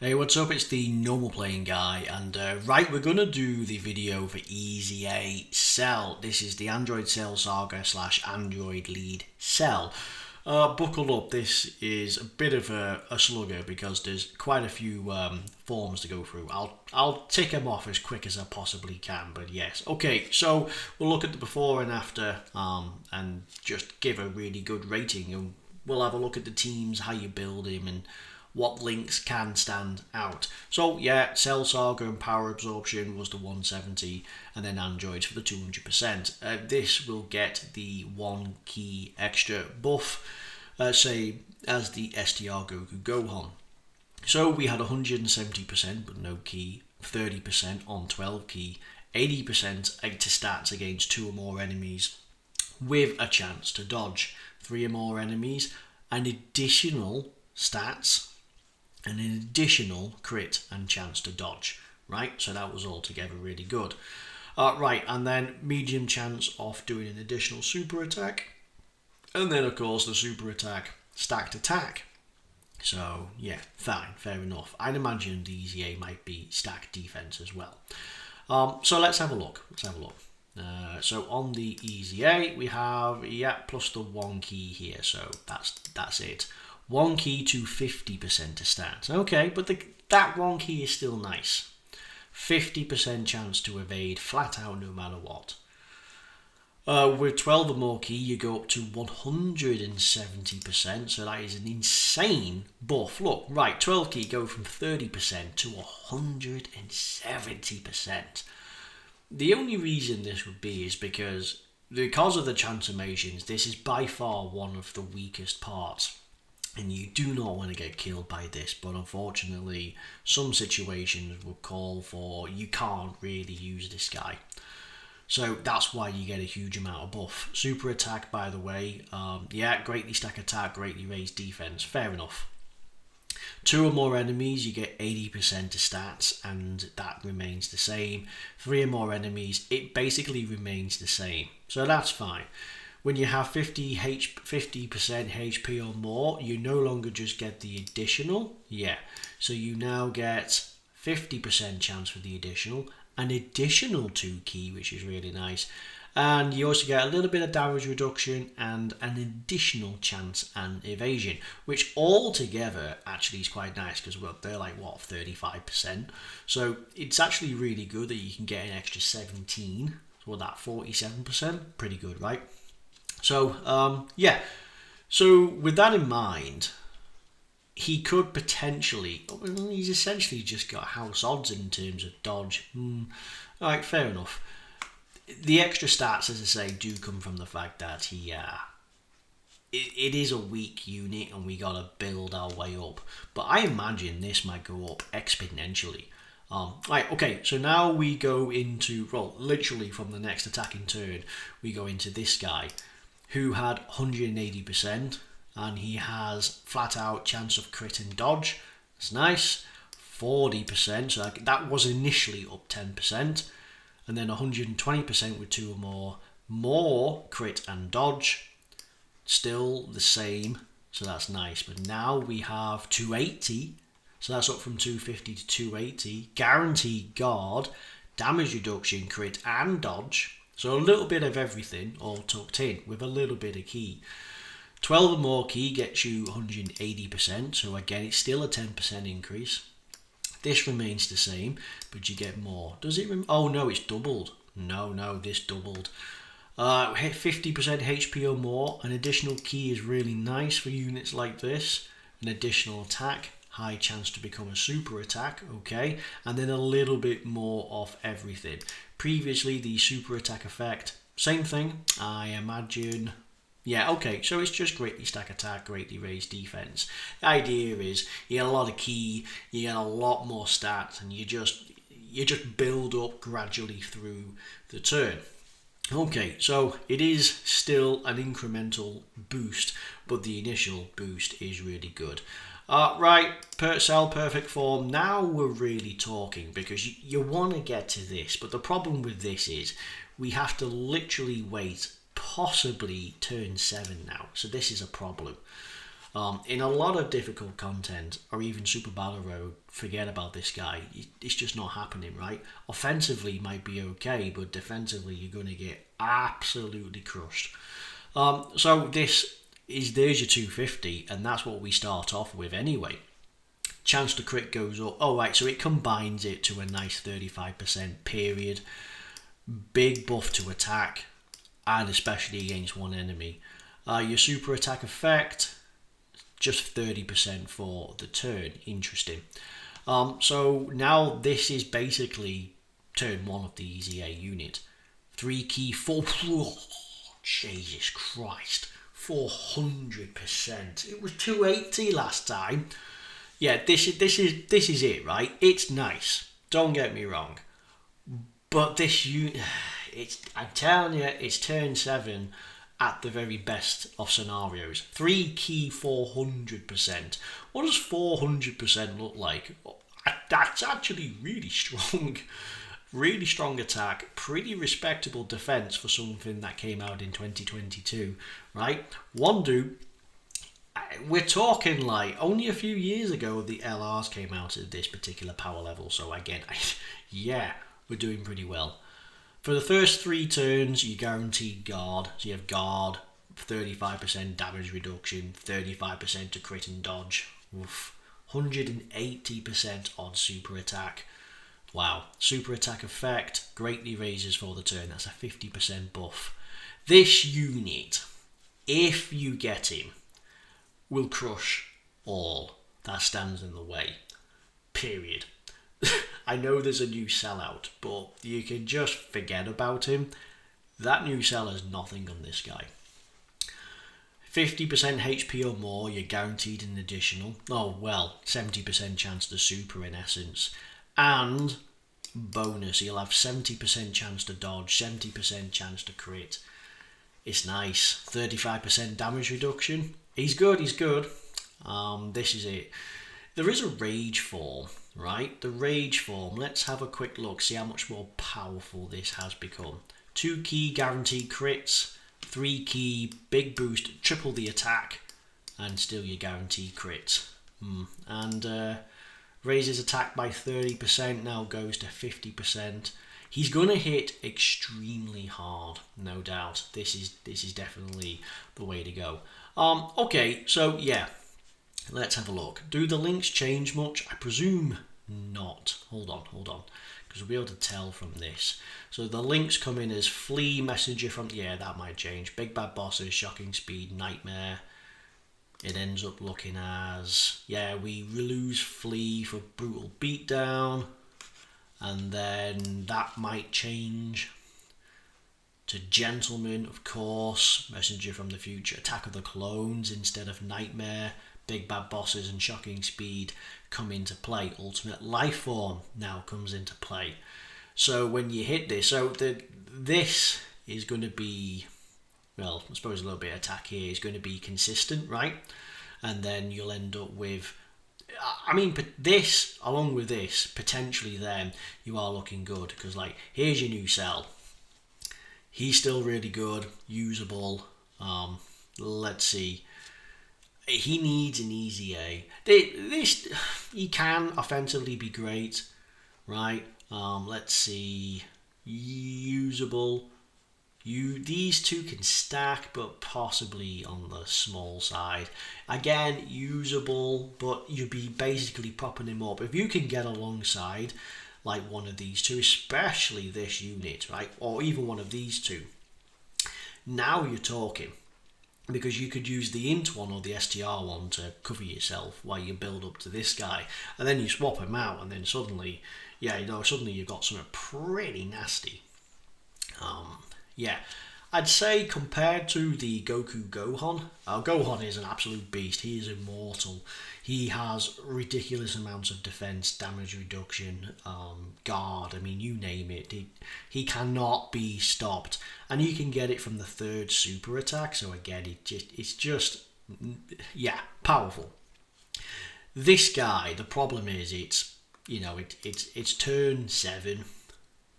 Hey, what's up? It's the normal playing guy, and right, we're gonna do the video for Easy A Cell. This is the Android Cell Saga slash Android Lead Cell. Buckle up, this is a bit of a slugger because there's quite a few forms to go through. I'll tick them off as quick as I possibly can, but yes. Okay, so we'll look at the before and after and just give a really good rating, and we'll have a look at the teams, how you build him, and what links can stand out. So yeah, Cell Saga and Power Absorption was the 170, and then Androids for the 200%. This will get the 1 key extra buff, say as the STR Goku Gohan. So we had 170% but no key, 30% on 12 key, 80% to stats against 2 or more enemies with a chance to dodge 3 or more enemies, an additional stats, and an additional crit and chance to dodge, right? So that was altogether really good. Right, and then medium chance of doing an additional super attack, and then of course the super attack stacked attack. So yeah, fine, fair enough. I'd imagine the Easy A might be stacked defense as well. So let's have a look. So on the Easy A we have plus the 1 key here, so that's it. 1 key to 50% to stats. Okay, but that 1 key is still nice. 50% chance to evade flat out no matter what. With 12 or more key, you go up to 170%, so that is an insane buff. Look, right, 12 key go from 30% to 170%. The only reason this would be is because of the transformations, this is by far one of the weakest parts. And you do not want to get killed by this, but unfortunately some situations will call for you can't really use this guy. So that's why you get a huge amount of buff. Super attack, by the way, greatly stack attack, greatly raise defense, fair enough. 2 or more enemies, you get 80% to stats, and that remains the same. 3 or more enemies, it basically remains the same, so that's fine. When you have 50% HP or more, you no longer just get the additional. So you now get 50% chance for the additional, an additional 2 key, which is really nice. And you also get a little bit of damage reduction and an additional chance and evasion, which altogether actually is quite nice because they're like 35%. So it's actually really good that you can get an extra 17. So that 47%, pretty good, right? So, So with that in mind, he could potentially... he's essentially just got house odds in terms of dodge. Alright, fair enough. The extra stats, as I say, do come from the fact that it is a weak unit and we gotta build our way up. But I imagine this might go up exponentially. Okay, so now we go into... literally from the next attacking turn, we go into this guy, who had 180%, and he has flat out chance of crit and dodge. That's nice. 40%, so that was initially up 10%, and then 120% with 2 or more crit and dodge. Still the same, so that's nice. But now we have 280, so that's up from 250 to 280. Guaranteed guard, damage reduction, crit and dodge. So a little bit of everything all tucked in with a little bit of key. 12 or more key gets you 180%, so again it's still a 10% increase. This remains the same, but you get more. Does it? Oh no, it's doubled. No, this doubled. 50% HP or more. An additional key is really nice for units like this. An additional attack, high chance to become a super attack, okay, and then a little bit more of everything. Previously, the super attack effect, same thing, I imagine. Okay, so it's just greatly stack attack, greatly raise defense. The idea is you get a lot of key, you get a lot more stats, and you just build up gradually through the turn. Okay, so it is still an incremental boost, but the initial boost is really good. Right, Cell Perfect Form, now we're really talking, because you want to get to this, but the problem with this is we have to literally wait possibly turn 7 now, so this is a problem. In a lot of difficult content, or even Super Battle Road, forget about this guy. It's just not happening, right? Offensively might be okay, but defensively you're going to get absolutely crushed. So there's your 250, and that's what we start off with anyway. Chance to crit goes up. Oh, right, so it combines it to a nice 35% period. Big buff to attack, and especially against one enemy. Your super attack effect, just 30% for the turn. Interesting. So now this is basically turn 1 of the EZA unit. 3 key, 4... Oh, Jesus Christ. 400%. It was 280 last time. Yeah, this is it, right? It's nice. Don't get me wrong. But this unit... I'm telling you, it's turn 7 at the very best of scenarios. 3 key 400%. What does 400% look like? That's actually really strong. Really strong attack. Pretty respectable defense for something that came out in 2022, right? Wondu, we're talking like only a few years ago the LRs came out at this particular power level. So again, yeah, we're doing pretty well. For the first 3 turns, you guaranteed guard. So you have guard, 35% damage reduction, 35% to crit and dodge. Oof. 180% on super attack. Wow. Super attack effect greatly raises for the turn. That's a 50% buff. This unit, if you get him, will crush all that stands in the way. Period. I know there's a new sellout, but you can just forget about him. That new seller's nothing on this guy. 50% HP or more, you're guaranteed an additional, 70% chance to super in essence. And bonus, you'll have 70% chance to dodge, 70% chance to crit. It's nice. 35% damage reduction. He's good. This is it. There is a rage form, right? The rage form, let's have a quick look, see how much more powerful this has become. 2 key guaranteed crits, 3 key big boost, triple the attack, and still your guaranteed crits. And raises attack by 30%, now goes to 50%. He's gonna hit extremely hard, no doubt. This is definitely the way to go. Okay, so yeah. Let's have a look. Do the links change much? I presume not. Hold on. Because we'll be able to tell from this. So the links come in as Flea, Messenger from... Yeah, that might change. Big Bad Bosses, Shocking Speed, Nightmare. It ends up looking as... Yeah, we lose Flea for Brutal Beatdown. And then that might change to Gentleman, of course. Messenger from the Future. Attack of the Clones instead of Nightmare. Big Bad Bosses and Shocking Speed come into play. Ultimate Lifeform now comes into play. So when you hit this, this is going to be, well, I suppose a little bit of attack here is going to be consistent, right? And then you'll end up with, but this, along with this, potentially then you are looking good. Because like, here's your new cell. He's still really good, usable. Let's see. He needs an easy A. He can offensively be great, right? Let's see. Usable. These two can stack, but possibly on the small side. Again, usable, but you'd be basically propping him up. If you can get alongside like one of these two, especially this unit, right? Or even one of these two. Now you're talking. Because you could use the int one or the str one to cover yourself while you build up to this guy, and then you swap him out, and then suddenly you've got something pretty nasty. I'd say compared to the Goku Gohan, Gohan is an absolute beast. He is immortal. He has ridiculous amounts of defense, damage reduction, guard. You name it. He cannot be stopped, and you can get it from the 3rd super attack. So again, it's just powerful. This guy, the problem is it's turn 7,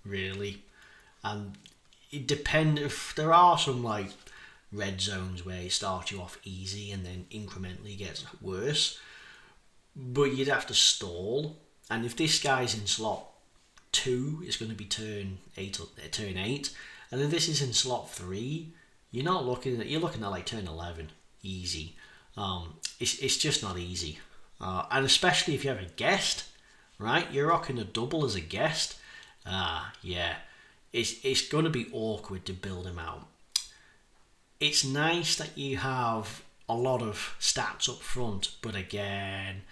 really, and it depends if there are some like red zones where it starts you off easy and then incrementally gets worse. But you'd have to stall, and if this guy's in slot 2, it's going to be turn 8, and if this is in slot 3, you're looking at like turn 11, easy. It's just not easy, and especially if you have a guest, right? You're rocking a double as a guest. Yeah, it's going to be awkward to build him out. It's nice that you have a lot of stats up front, but again,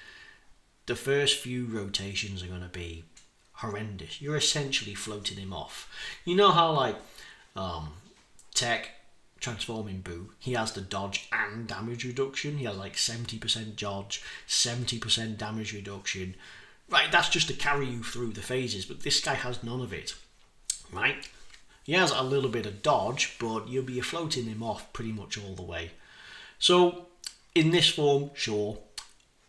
the first few rotations are going to be horrendous. You're essentially floating him off. You know how like Tech transforming Boo, he has the dodge and damage reduction. He has like 70% dodge, 70% damage reduction. Right, that's just to carry you through the phases, but this guy has none of it. Right? He has a little bit of dodge, but you'll be floating him off pretty much all the way. So, in this form, sure,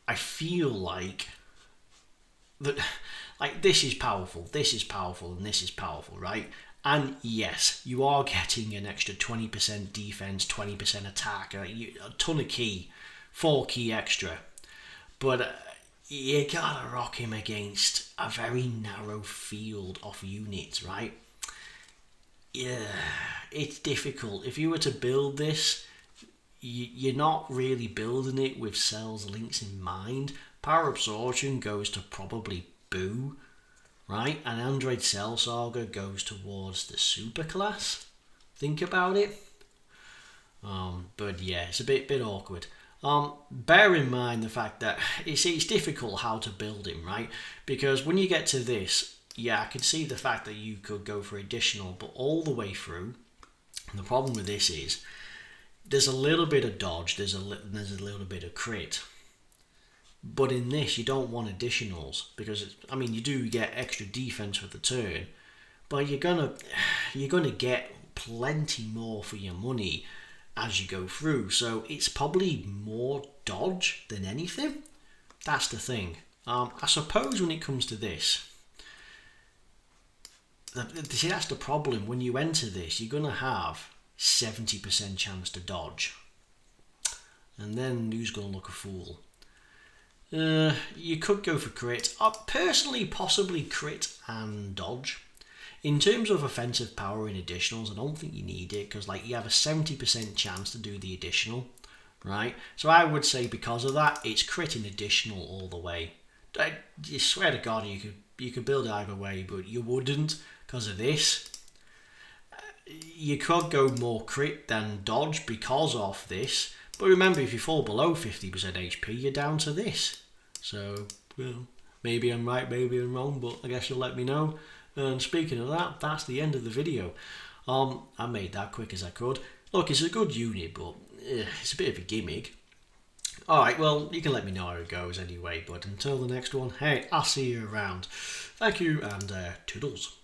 I feel like that, like, this is powerful, and this is powerful, right? And yes, you are getting an extra 20% defense, 20% attack, a ton of key, 4 key extra. But you gotta rock him against a very narrow field of units, right? Yeah, it's difficult. If you were to build this, you're not really building it with Cell's links in mind. Power Absorption goes to probably Boo, right? And Android Cell Saga goes towards the super class. Think about it. But yeah, it's a bit awkward. Bear in mind the fact that it's difficult how to build him, right? Because when you get to this, yeah, I can see the fact that you could go for additional, but all the way through, the problem with this is there's a little bit of dodge, there's a little bit of crit. But in this, you don't want additionals because you do get extra defense for the turn, but you're gonna get plenty more for your money as you go through. So it's probably more dodge than anything. That's the thing. I suppose when it comes to this, see, that's the problem. When you enter this, you're gonna have 70% chance to dodge, and then who's gonna look a fool? You could go for crit. Personally, possibly crit and dodge. In terms of offensive power in additionals, I don't think you need it because you have a 70% chance to do the additional, right? So I would say because of that, it's crit and additional all the way. I swear to God, you could build it either way, but you wouldn't because of this. You could go more crit than dodge because of this. But remember, if you fall below 50% HP, you're down to this. So, well, maybe I'm right, maybe I'm wrong, but I guess you'll let me know. And speaking of that, that's the end of the video. I made that quick as I could. Look, it's a good unit, but it's a bit of a gimmick. Alright, well, you can let me know how it goes anyway, but until the next one, hey, I'll see you around. Thank you, and toodles.